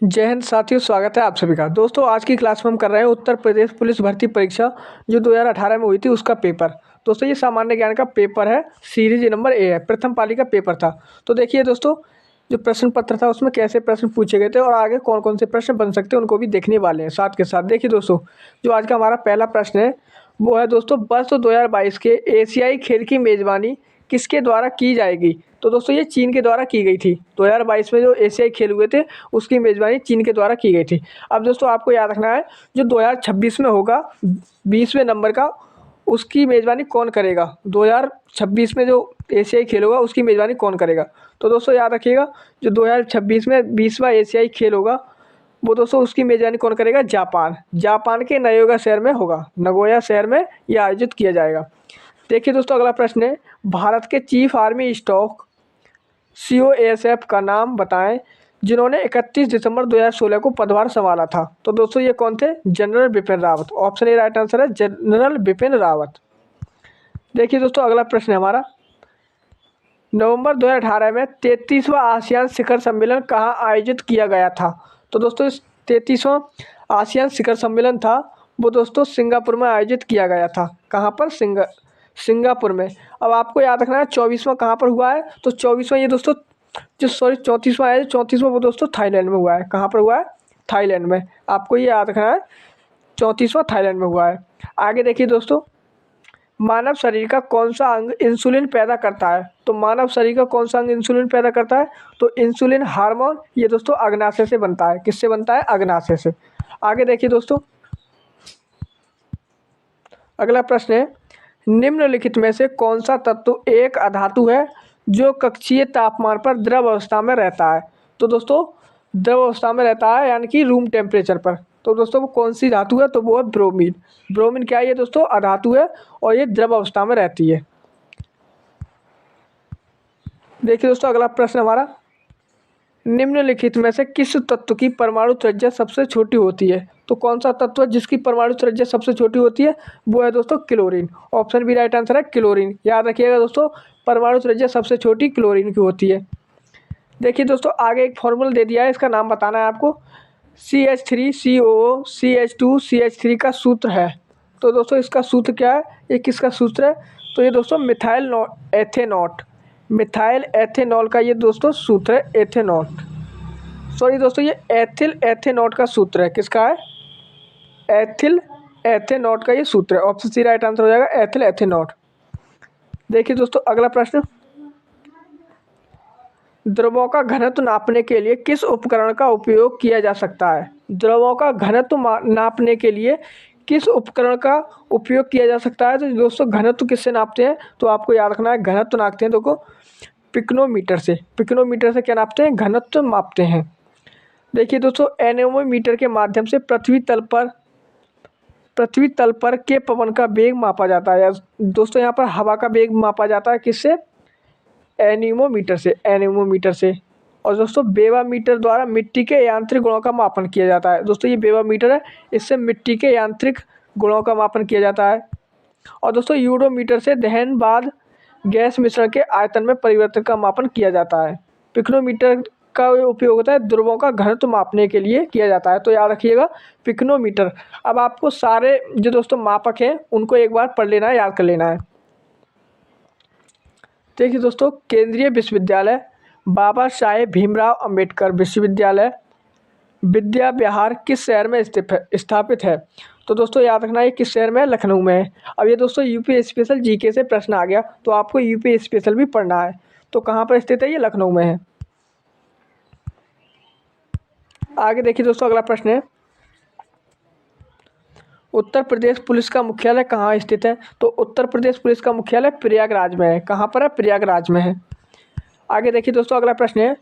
जय हिंद साथियों, स्वागत है आप सभी का। दोस्तों आज की क्लास में हम कर रहे हैं उत्तर प्रदेश पुलिस भर्ती परीक्षा जो 2018 में हुई थी उसका पेपर। दोस्तों ये सामान्य ज्ञान का पेपर है, सीरीज नंबर ए है, प्रथम पाली का पेपर था। तो देखिए दोस्तों, जो प्रश्न पत्र था उसमें कैसे प्रश्न पूछे गए थे और आगे कौन कौन से प्रश्न बन सकते हैं उनको भी देखने वाले हैं साथ के साथ। देखिए दोस्तों, जो आज का हमारा पहला प्रश्न है वो है दोस्तों, वर्ष 2022 के एशियाई खेल की मेज़बानी किसके द्वारा की जाएगी। तो दोस्तों ये चीन के द्वारा की गई थी। 2022 में जो एशियाई खेल हुए थे उसकी मेज़बानी चीन के द्वारा की गई थी। अब दोस्तों आपको याद रखना है, जो 2026 में होगा 20वें नंबर का, उसकी मेज़बानी कौन करेगा। 2026 में जो एशियाई खेल होगा उसकी मेज़बानी कौन करेगा। तो दोस्तों याद रखिएगा, जो 2026 में 20वां एशियाई खेल होगा वो दोस्तों उसकी मेज़बानी कौन करेगा, जापान। जापान के नगोया शहर में होगा, नगोया शहर में यह आयोजित किया जाएगा। देखिए दोस्तों अगला प्रश्न है, भारत के चीफ आर्मी स्टाफ COASF का नाम बताएं जिन्होंने 31 दिसंबर 2016 को पदभार संभाला था। तो दोस्तों ये कौन थे, general Bipin Rawat. Option A right answer है, जनरल बिपिन रावत। देखिए दोस्तों अगला प्रश्न है हमारा, नवंबर 2018 में 33वां आसियान शिखर सम्मेलन कहाँ आयोजित किया गया था। तो दोस्तों इस 33वां आसियान शिखर सम्मेलन था वो दोस्तों सिंगापुर में आयोजित किया गया था। कहाँ पर, सिंगापुर में। अब आपको याद रखना है 24वां कहाँ पर हुआ है। तो 24वां ये दोस्तों, जो 34वां है, 34वां वो दोस्तों थाईलैंड में हुआ है। कहाँ पर हुआ है, थाईलैंड में। आपको ये याद रखना है 34वां थाईलैंड में हुआ है। आगे देखिए दोस्तों, मानव शरीर का कौन सा अंग इंसुलिन पैदा करता है। तो मानव शरीर का कौन सा अंग इंसुलिन पैदा करता है। तो इंसुलिन हार्मोन ये दोस्तों अग्नाशय से बनता है। किससे बनता है, अग्नाशय से। आगे देखिए दोस्तों, अगला प्रश्न है, निम्नलिखित में से कौन सा तत्व एक अधातु है जो कक्षीय तापमान पर द्रव अवस्था में रहता है। तो दोस्तों द्रव अवस्था में रहता है यानी कि रूम टेम्परेचर पर। तो दोस्तों वो कौन सी धातु है, तो वो है ब्रोमीन। ब्रोमीन क्या है, ये दोस्तों अधातु है और ये द्रव अवस्था में रहती है। देखिए दोस्तों अगला प्रश्न हमारा, निम्नलिखित में से किस तत्व की परमाणु त्रिज्या सबसे छोटी होती है। तो कौन सा तत्व है जिसकी परमाणु त्रिज्या सबसे छोटी होती है, वो है दोस्तों chlorine. Option B right answer है, क्लोरीन। याद रखिएगा दोस्तों, परमाणु त्रिज्या सबसे छोटी क्लोरीन की होती है। देखिए दोस्तों आगे एक फॉर्मूला दे दिया है, इसका नाम बताना है आपको। CH3COO CH2CH3 का सूत्र है। तो दोस्तों इसका सूत्र क्या है, ये किसका सूत्र है। तो ये दोस्तों मिथाइल एथेनॉल का ये दोस्तों सूत्र है, एथेनॉल। सॉरी दोस्तों, ये एथिल एथेनॉल का सूत्र है। किसका है, एथिल एथेनॉल का ये सूत्र है। ऑप्शन सी राइट आंसर हो जाएगा, एथिल एथेनॉल। देखिए दोस्तों अगला प्रश्न, द्रवों का घनत्व नापने के लिए किस उपकरण का उपयोग किया जा सकता है। द्रवों का घनत्व नापने के लिए किस उपकरण का उपयोग किया जा सकता है। तो दोस्तों घनत्व किससे नापते हैं, तो आपको याद रखना है, घनत्व नापते हैं देखो पिक्नोमीटर से। पिक्नोमीटर से क्या नापते हैं, घनत्व मापते हैं। देखिए दोस्तों एनेमोमीटर के माध्यम से पृथ्वी तल पर के पवन का वेग मापा जाता है। दोस्तों यहाँ पर हवा का वेग मापा जाता है किससे, एनीमोमीटर से। और दोस्तों बेवामीटर द्वारा मिट्टी के यांत्रिक गुणों का मापन किया जाता है। दोस्तों ये बेवामीटर है, इससे मिट्टी के यांत्रिक गुणों का मापन किया जाता है। और दोस्तों यूरोमीटर से दहन बाद गैस मिश्रण के आयतन में परिवर्तन का मापन किया जाता है। पिक्नोमीटर का उपयोग होता है द्रवों का घनत्व मापने के लिए किया जाता है। तो याद रखिएगा पिक्नोमीटर। अब आपको सारे जो दोस्तों मापक हैं उनको एक बार पढ़ लेना है, याद कर लेना है। देखिए दोस्तों, केंद्रीय विश्वविद्यालय बाबा साहेब भीमराव अंबेडकर विश्वविद्यालय विद्या विहार किस शहर में स्थापित है। तो दोस्तों याद रखना ये किस शहर में है, लखनऊ में है। अब ये दोस्तों यूपी स्पेशल जीके से प्रश्न आ गया तो आपको यूपी स्पेशल भी पढ़ना है। तो कहाँ पर स्थित है, ये लखनऊ में है। आगे देखिए दोस्तों अगला प्रश्न है, उत्तर प्रदेश पुलिस का मुख्यालय कहाँ स्थित है। तो उत्तर प्रदेश पुलिस का मुख्यालय प्रयागराज में है। कहाँ पर है, प्रयागराज में है। आगे देखिए दोस्तों अगला प्रश्न है,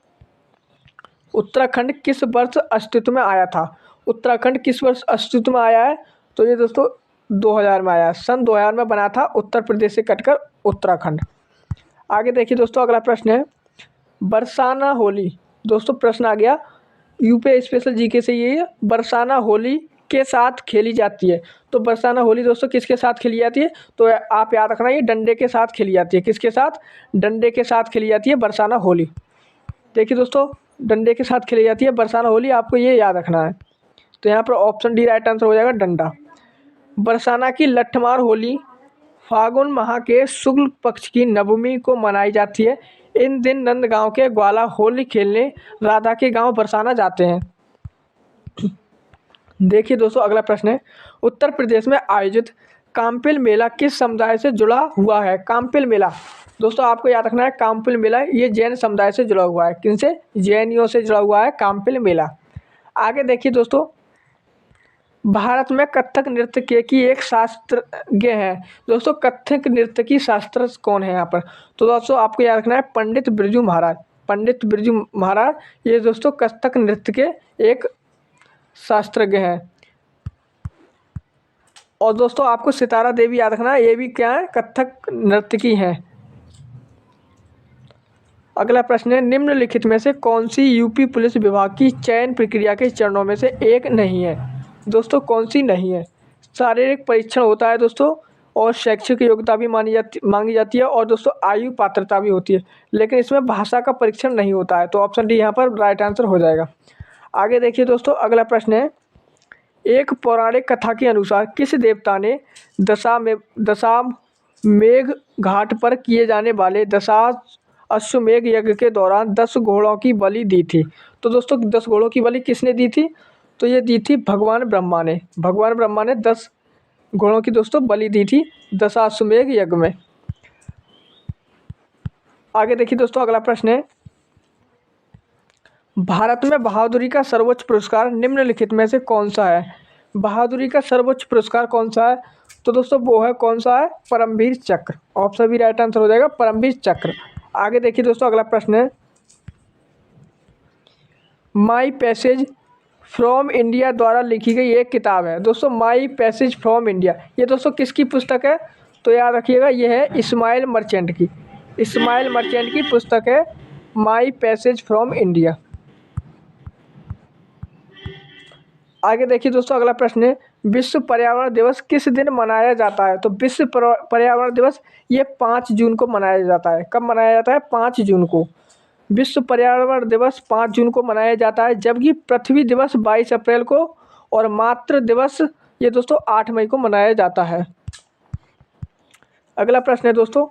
उत्तराखंड किस वर्ष अस्तित्व में आया था। उत्तराखंड किस वर्ष अस्तित्व में आया है। तो ये दोस्तों 2000 में आया, सन 2000 में बना था उत्तर प्रदेश से कटकर उत्तराखंड। आगे देखिए दोस्तों अगला प्रश्न है, बरसाना होली। दोस्तों प्रश्न आ गया यूपी स्पेशल जीके से, ये बरसाना होली के साथ खेली जाती है। तो बरसाना होली दोस्तों किसके साथ खेली जाती है, तो आप याद रखना ये डंडे के साथ खेली जाती है। किसके साथ, डंडे के साथ खेली जाती है बरसाना होली। देखिए दोस्तों डंडे के साथ खेली जाती है बरसाना होली, आपको ये याद रखना है। तो यहाँ पर ऑप्शन डी राइट आंसर हो जाएगा, डंडा। बरसाना की लठमार होली फागुन माह के शुक्ल पक्ष की नवमी को मनाई जाती है। इन दिन नंदगांव के ग्वाला होली खेलने राधा के गांव बरसाना जाते हैं। देखिए दोस्तों, अगला प्रश्न है, उत्तर प्रदेश में आयोजित काम्पिल मेला किस समुदाय से जुड़ा हुआ है? काम्पिल मेला दोस्तों आपको याद रखना है, काम्पिल मेला ये जैन समुदाय से जुड़ा हुआ है। किनसे? जैनियों से जुड़ा हुआ है काम्पिल मेला। आगे देखिए दोस्तों, भारत में कथक नृत्य की एक शास्त्रज्ञ है। दोस्तों कथक नृत्य की शास्त्र कौन है यहाँ पर? तो दोस्तों आपको याद रखना है, पंडित बिरजू महाराज। पंडित बिरजू महाराज ये दोस्तों कथक नृत्य के एक शास्त्रज्ञ हैं। और दोस्तों आपको सितारा देवी याद रखना है, ये भी क्या है? कथक नृत्य की हैं। अगला प्रश्न है, निम्नलिखित में से कौन सी यूपी पुलिस विभाग की चयन प्रक्रिया के चरणों में से एक नहीं है? दोस्तों कौन सी नहीं है? शारीरिक परीक्षण होता है दोस्तों, और शैक्षिक योग्यता भी मांगी जाती है, और दोस्तों आयु पात्रता भी होती है, लेकिन इसमें भाषा का परीक्षण नहीं होता है। तो ऑप्शन डी यहाँ पर राइट आंसर हो जाएगा। आगे देखिए दोस्तों, अगला प्रश्न है, एक पौराणिक कथा के अनुसार किस देवता ने दशामेघ घाट पर किए जाने वाले अश्वमेघ यज्ञ के दौरान 10 घोड़ों की बलि दी थी? तो दोस्तों 10 घोड़ों की बलि किसने दी थी? तो ये दी थी भगवान ब्रह्मा ने। भगवान ब्रह्मा ने 10 घोड़ों की दोस्तों बलि दी थी दशाश्वमेघ यज्ञ में। आगे देखिए दोस्तों, अगला प्रश्न है, भारत में बहादुरी का सर्वोच्च पुरस्कार निम्नलिखित में से कौन सा है? बहादुरी का सर्वोच्च पुरस्कार कौन सा है? तो दोस्तों वो है, कौन सा है? परमवीर चक्र। ऑप्शन बी राइट आंसर हो जाएगा, परमवीर चक्र। आगे देखिए दोस्तों, अगला प्रश्न है, माई पैसेज फ्रॉम इंडिया द्वारा लिखी गई एक किताब है। दोस्तों माई पैसेज फ्रॉम इंडिया ये दोस्तों किसकी पुस्तक है? तो याद रखिएगा, ये है इस्माइल मर्चेंट की। इस्माइल मर्चेंट की पुस्तक है माई पैसेज फ्रॉम इंडिया। आगे देखिए दोस्तों, अगला प्रश्न है, विश्व पर्यावरण दिवस किस दिन मनाया जाता है? तो विश्व पर्यावरण दिवस ये 5 जून को मनाया जाता है। कब मनाया जाता है? 5 जून को। विश्व पर्यावरण दिवस 5 जून को मनाया जाता है, जबकि पृथ्वी दिवस 22 अप्रैल को और मातृ दिवस ये दोस्तों 8 मई को मनाया जाता है। अगला प्रश्न है दोस्तों,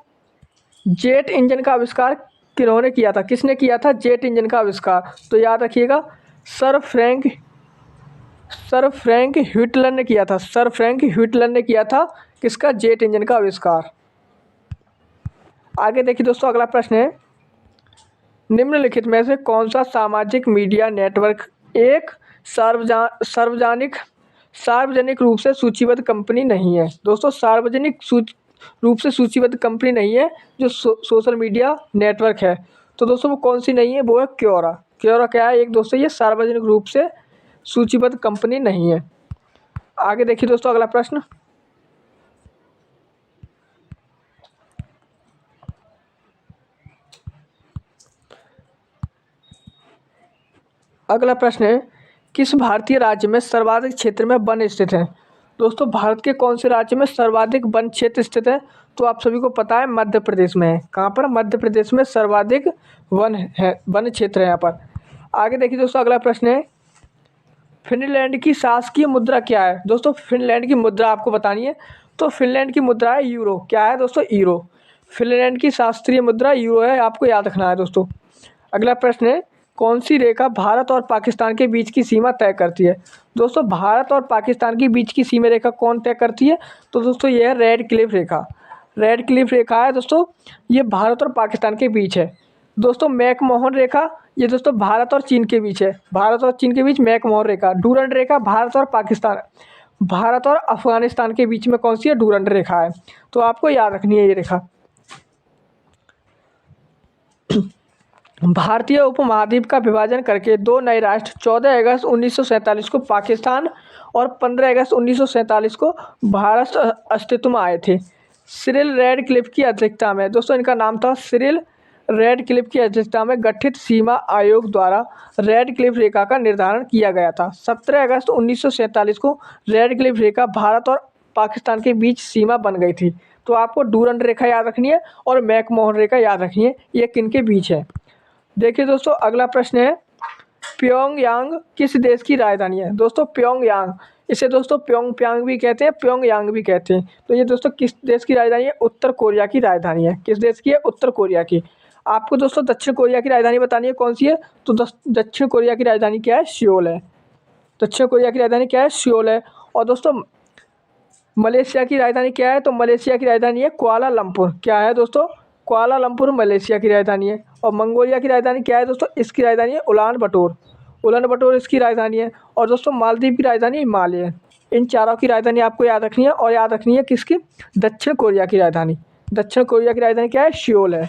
जेट इंजन का आविष्कार किन्होंने किया था? किसने किया था जेट इंजन का आविष्कार? तो याद रखिएगा, सर फ्रैंक ह्यूटलर ने किया था। सर फ्रैंक ह्यूटलर ने किया था किसका? जेट इंजन का आविष्कार। आगे देखिए दोस्तों, अगला प्रश्न है, निम्नलिखित में से कौन सा सामाजिक मीडिया नेटवर्क एक सार्वजनिक रूप से सूचीबद्ध कंपनी नहीं है? दोस्तों सार्वजनिक रूप से सूचीबद्ध कंपनी नहीं है जो सोशल मीडिया नेटवर्क है। तो दोस्तों वो कौन सी नहीं है? वो है क्योरा। क्योरा क्या है? एक दोस्तों ये सार्वजनिक रूप से सूचीबद्ध कंपनी नहीं है। आगे देखिए दोस्तों, अगला प्रश्न, अगला प्रश्न है, किस भारतीय राज्य में सर्वाधिक क्षेत्र में वन स्थित है? दोस्तों भारत के कौन से राज्य में सर्वाधिक वन क्षेत्र स्थित है? तो आप सभी को पता है, मध्य प्रदेश में है। कहाँ पर? मध्य प्रदेश में सर्वाधिक वन क्षेत्र है यहाँ पर। आगे देखिए दोस्तों, अगला प्रश्न है, फिनलैंड की शासकीय मुद्रा क्या है? दोस्तों फिनलैंड की मुद्रा आपको बतानी है। तो फिनलैंड की मुद्रा है यूरो। क्या है दोस्तों? यूरो। फिनलैंड की शास्त्रीय मुद्रा यूरो है, आपको याद रखना है दोस्तों। अगला प्रश्न है, कौन सी रेखा भारत और पाकिस्तान के बीच की सीमा तय करती है? दोस्तों भारत और पाकिस्तान के बीच की सीमा रेखा कौन तय करती है? तो दोस्तों ये है रेड क्लिफ रेखा। रेड क्लिफ रेखा है दोस्तों, ये भारत और पाकिस्तान के बीच है। दोस्तों मैकमोहन रेखा ये दोस्तों भारत और चीन के बीच है। भारत और चीन के बीच मैकमोहन रेखा। डूरंड रेखा भारत और अफगानिस्तान के बीच में कौन सी है? डूरंड रेखा है। तो आपको याद रखनी है ये रेखा। भारतीय उपमहाद्वीप का विभाजन करके 2 नए राष्ट्र 14 अगस्त 1947 को पाकिस्तान और 15 अगस्त 1947 को भारत अस्तित्व में आए थे। सिरिल रैडक्लिफ की अध्यक्षता में, दोस्तों इनका नाम था सिरिल रैडक्लिफ की अध्यक्षता में गठित सीमा आयोग द्वारा रैडक्लिफ रेखा का निर्धारण किया गया था। 17 अगस्त 1947 को रैडक्लिफ रेखा भारत और पाकिस्तान के बीच सीमा बन गई थी। तो आपको डूरंड रेखा याद रखनी है और मैकमोहन रेखा याद रखनी है, ये किन के बीच है। देखिए दोस्तों, अगला प्रश्न है, प्योंगयांग किस देश की राजधानी है? दोस्तों प्योंगयांग, इसे दोस्तों प्योंगयांग भी कहते हैं, प्योंगयांग भी कहते हैं। तो ये दोस्तों किस देश की राजधानी है? उत्तर कोरिया की राजधानी है। किस देश की है? उत्तर कोरिया की। आपको दोस्तों दक्षिण कोरिया की राजधानी बतानी है कौन सी है? तो दक्षिण कोरिया की राजधानी क्या है? सियोल है। दक्षिण कोरिया की राजधानी क्या है? सियोल है। और दोस्तों मलेशिया की राजधानी क्या है? तो मलेशिया की राजधानी है कुआलालंपुर। क्या है दोस्तों? कुआलालंपुर मलेशिया की राजधानी है। और मंगोलिया की राजधानी क्या है दोस्तों? इसकी राजधानी है उलान बटोर। उलान बटोर इसकी राजधानी है। और दोस्तों मालदीव की राजधानी हिमालय है। इन चारों की राजधानी आपको याद रखनी है। और याद रखनी है किसकी? दक्षिण कोरिया की राजधानी। दक्षिण कोरिया की राजधानी क्या है? सियोल है।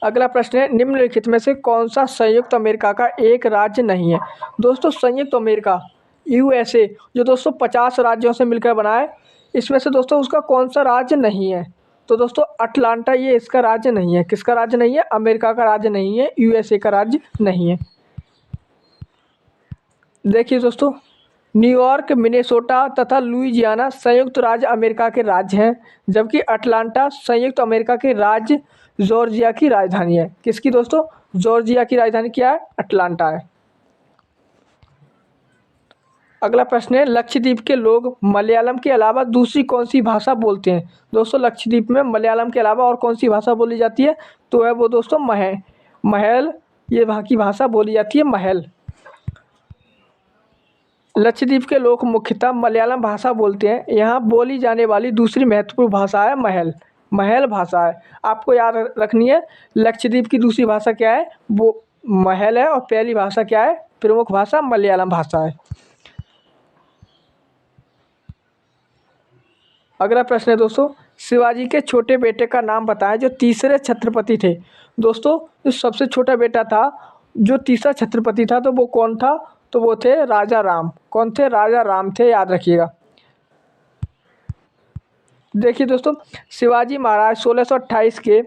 अगला प्रश्न है, निम्नलिखित में से कौन सा संयुक्त अमेरिका का एक राज्य नहीं है? दोस्तों संयुक्त अमेरिका यूएसए जो दोस्तों 50 राज्यों से मिलकर बना है, इसमें से दोस्तों उसका कौन सा राज्य नहीं है? तो दोस्तों अटलांटा ये इसका राज्य नहीं है। किसका राज्य नहीं है? अमेरिका का राज्य नहीं है, यूएसए का राज्य नहीं है। देखिए दोस्तों, न्यूयॉर्क, मिनेसोटा तथा लुइजियाना संयुक्त राज्य अमेरिका के राज्य हैं, जबकि अटलांटा संयुक्त अमेरिका के राज्य जॉर्जिया की राजधानी है। किसकी दोस्तों? जॉर्जिया की राजधानी क्या है? अटलांटा है। अगला प्रश्न है, लक्षद्वीप के लोग मलयालम के अलावा दूसरी कौन सी भाषा बोलते हैं? दोस्तों लक्षद्वीप में मलयालम के अलावा और कौन सी भाषा बोली जाती है? तो है वो दोस्तों महल, ये वहाँ की भाषा बोली जाती है महल। लक्षद्वीप के लोग मुख्यतः मलयालम भाषा बोलते हैं। यहाँ बोली जाने वाली दूसरी महत्वपूर्ण भाषा है महल भाषा है। आपको याद रखनी है लक्षद्वीप की दूसरी भाषा क्या है? वो महल है। और पहली भाषा क्या है? प्रमुख भाषा मलयालम भाषा है। अगला प्रश्न है दोस्तों, शिवाजी के छोटे बेटे का नाम बताएं जो तीसरे छत्रपति थे। दोस्तों जो सबसे छोटा बेटा था, जो तीसरा छत्रपति था, तो वो कौन था? तो वो थे राजा राम। कौन थे? राजा राम थे, याद रखिएगा। देखिए दोस्तों, शिवाजी महाराज 1628 के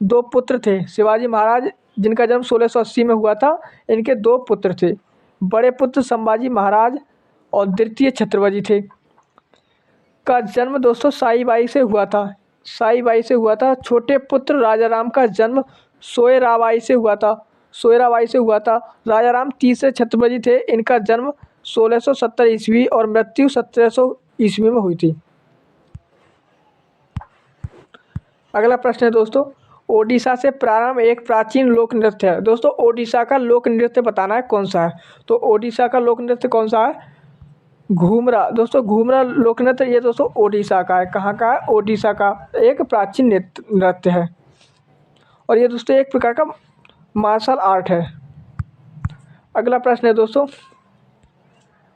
दो पुत्र थे। शिवाजी महाराज जिनका जन्म 1680 में हुआ था, इनके दो पुत्र थे। बड़े पुत्र संभाजी महाराज और द्वितीय छत्रपति थे का जन्म दोस्तों साईबाई से हुआ था। साईबाई से हुआ था। छोटे पुत्र राजा राम का जन्म सोयराबाई से हुआ था। सोयराबाई से हुआ था। राजा राम तीसरे छत्रपति थे। इनका जन्म 1670 ईस्वी और मृत्यु 1700 ईस्वी में हुई थी। अगला प्रश्न है दोस्तों, ओडिशा से प्रारंभ एक प्राचीन लोक नृत्य है। दोस्तों ओडिशा का लोक नृत्य बताना है कौन सा है? तो ओडिशा का लोक नृत्य कौन सा है? घूमरा। दोस्तों घूमरा लोक नृत्य ये दोस्तों ओडिशा का है। कहाँ का है? ओडिशा का एक प्राचीन नृत्य है। और ये दोस्तों एक प्रकार का मार्शल आर्ट है। अगला प्रश्न है दोस्तों,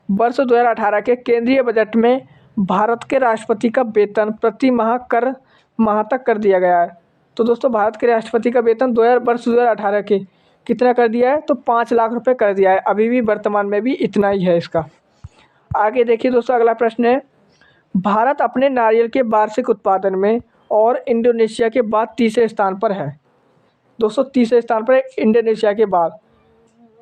वर्ष 2018 के केंद्रीय बजट में भारत के राष्ट्रपति का वेतन प्रति माह तक कर दिया गया है। तो दोस्तों भारत के राष्ट्रपति का वेतन वर्ष 2018 के कितना कर दिया है? तो 5 लाख रुपए कर दिया है। अभी भी वर्तमान में भी इतना ही है इसका। आगे देखिए दोस्तों, अगला प्रश्न है, भारत अपने नारियल के वार्षिक उत्पादन में और इंडोनेशिया के बाद तीसरे स्थान पर है। दोस्तों तीसरे स्थान पर है इंडोनेशिया के बाद।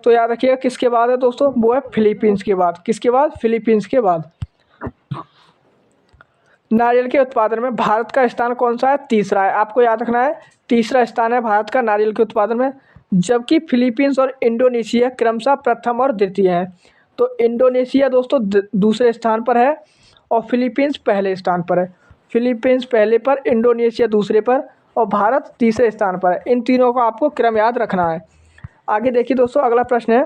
तो याद रखिएगा किसके बाद है दोस्तों? वो है फिलीपींस के बाद। किसके बाद? फिलीपींस के बाद। नारियल के उत्पादन में भारत का स्थान कौन सा है? तीसरा है। आपको याद रखना है तीसरा स्थान है भारत का नारियल के उत्पादन में, जबकि फिलीपींस और इंडोनेशिया क्रमशः प्रथम और द्वितीय हैं। तो इंडोनेशिया दोस्तों दूसरे स्थान पर है और फिलीपींस पहले स्थान पर है। फिलीपींस पहले पर, इंडोनेशिया दूसरे पर और भारत तीसरे स्थान पर है। इन तीनों का आपको क्रम याद रखना है। आगे देखिए दोस्तों, अगला प्रश्न है,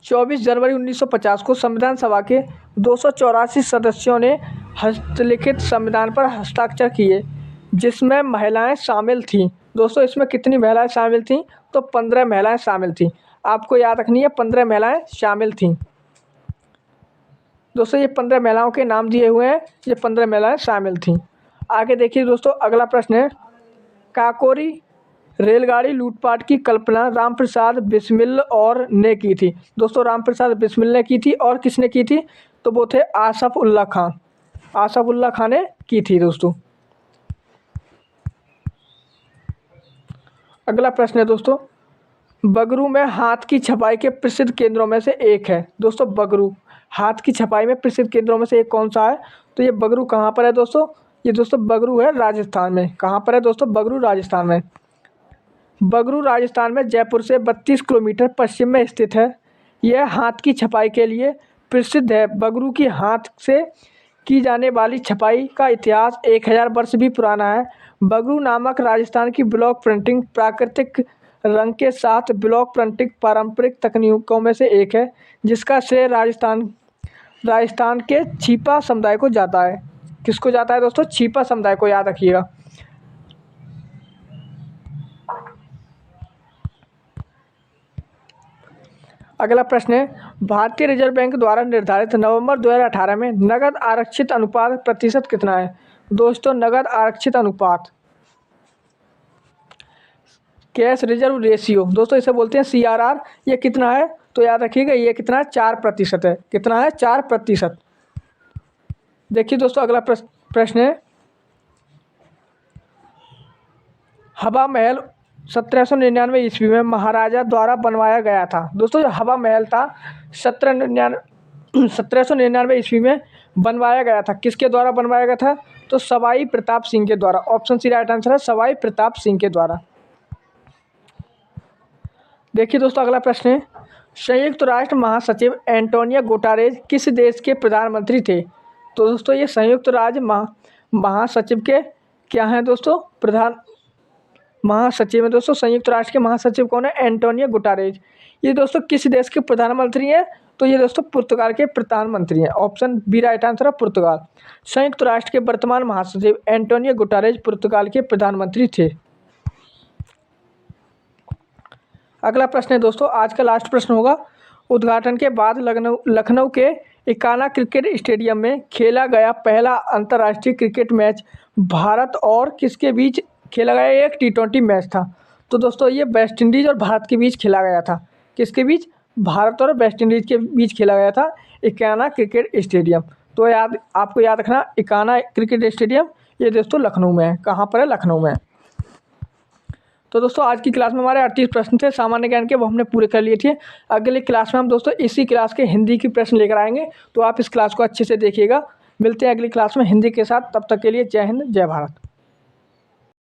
24 जनवरी 1950 को संविधान सभा के 284 सदस्यों ने हस्तलिखित संविधान पर हस्ताक्षर किए, जिसमें महिलाएं शामिल थीं। दोस्तों इसमें कितनी महिलाएं शामिल थीं? तो 15 महिलाएं शामिल थीं। आपको याद रखनी है 15 महिलाएं शामिल थीं। दोस्तों ये 15 महिलाओं के नाम दिए हुए हैं, ये 15 महिलाएं शामिल थीं। आगे देखिए दोस्तों, अगला प्रश्न है, काकोरी रेलगाड़ी लूटपाट की कल्पना रामप्रसाद बिस्मिल और ने की थी। दोस्तों रामप्रसाद बिस्मिल ने की थी और किसने की थी? तो वो थे आसफ उल्ला खान। आसफ उल्ला खान ने की थी दोस्तों। अगला प्रश्न है दोस्तों, बगरू में हाथ की छपाई के प्रसिद्ध केंद्रों में से एक है। दोस्तों बगरू हाथ की छपाई में प्रसिद्ध केंद्रों में से एक कौन सा है? तो ये बगरू कहाँ पर है दोस्तों? ये दोस्तों बगरू है राजस्थान में। कहाँ पर है दोस्तों? बगरू राजस्थान में। बगरू राजस्थान में जयपुर से 32 किलोमीटर पश्चिम में स्थित है। यह हाथ की छपाई के लिए प्रसिद्ध है। बगरू की हाथ से की जाने वाली छपाई का इतिहास 1000 वर्ष भी पुराना है। बगरू नामक राजस्थान की ब्लॉक प्रिंटिंग प्राकृतिक रंग के साथ ब्लॉक प्रिंटिंग पारंपरिक तकनीकों में से एक है, जिसका श्रेय राजस्थान के छिपा समुदाय को जाता है। किसको जाता है दोस्तों? छिपा समुदाय को, याद रखिएगा। अगला प्रश्न है, भारतीय रिजर्व बैंक द्वारा निर्धारित नवंबर 2018 में नगद आरक्षित अनुपात प्रतिशत कितना है? दोस्तों, नगद आरक्षित अनुपात, कैश रिजर्व रेशियो, दोस्तों इसे बोलते हैं CRR। ये कितना है? तो याद रखिएगा, ये कितना है? 4% है। कितना है? 4%। देखिए दोस्तों, अगला प्रश्न है, हवा महल 1799 ईस्वी में महाराजा द्वारा बनवाया गया था। दोस्तों, जो हवा महल था 1799 ईस्वी में बनवाया गया था। किसके द्वारा बनवाया गया था? तो सवाई प्रताप सिंह के द्वारा। ऑप्शन सी राइट आंसर है, सवाई प्रताप सिंह के द्वारा। देखिए दोस्तों, अगला प्रश्न है, संयुक्त राष्ट्र महासचिव एंटोनियो गुटेरेस किस देश के प्रधानमंत्री थे? तो दोस्तों, ये संयुक्त राज्य महासचिव के क्या हैं दोस्तों? प्रधान महासचिव है दोस्तों। संयुक्त राष्ट्र के महासचिव कौन है? Antonio Guterres. ये दोस्तों किस देश के प्रधानमंत्री हैं? तो ये दोस्तों पुर्तगाल के प्रधानमंत्री हैं। ऑप्शन बी राइट आंसर है, पुर्तगाल। संयुक्त राष्ट्र के वर्तमान महासचिव एंटोनियो गुटेरेस पुर्तगाल के प्रधानमंत्री थे। अगला प्रश्न है दोस्तों, आज का लास्ट प्रश्न होगा, उद्घाटन के बाद लखनऊ के इकाना क्रिकेट स्टेडियम में खेला गया पहला अंतर्राष्ट्रीय क्रिकेट मैच भारत और किसके बीच खेला गया? एक T20 मैच था। तो दोस्तों, ये वेस्ट इंडीज़ और भारत के बीच खेला गया था। किसके बीच? भारत और वेस्ट इंडीज़ के बीच खेला गया था, इकाना क्रिकेट स्टेडियम। तो आपको याद रखना, इकाना क्रिकेट स्टेडियम ये दोस्तों लखनऊ में है। कहाँ पर है? लखनऊ में। तो दोस्तों, आज की क्लास में हमारे 38 प्रश्न थे सामान्य ज्ञान के, वो हमने पूरे कर लिए थे। अगली क्लास में हम दोस्तों इसी क्लास के हिंदी की प्रश्न लेकर आएंगे, तो आप इस क्लास को अच्छे से देखिएगा। मिलते हैं अगली क्लास में हिंदी के साथ। तब तक के लिए जय हिंद, जय भारत।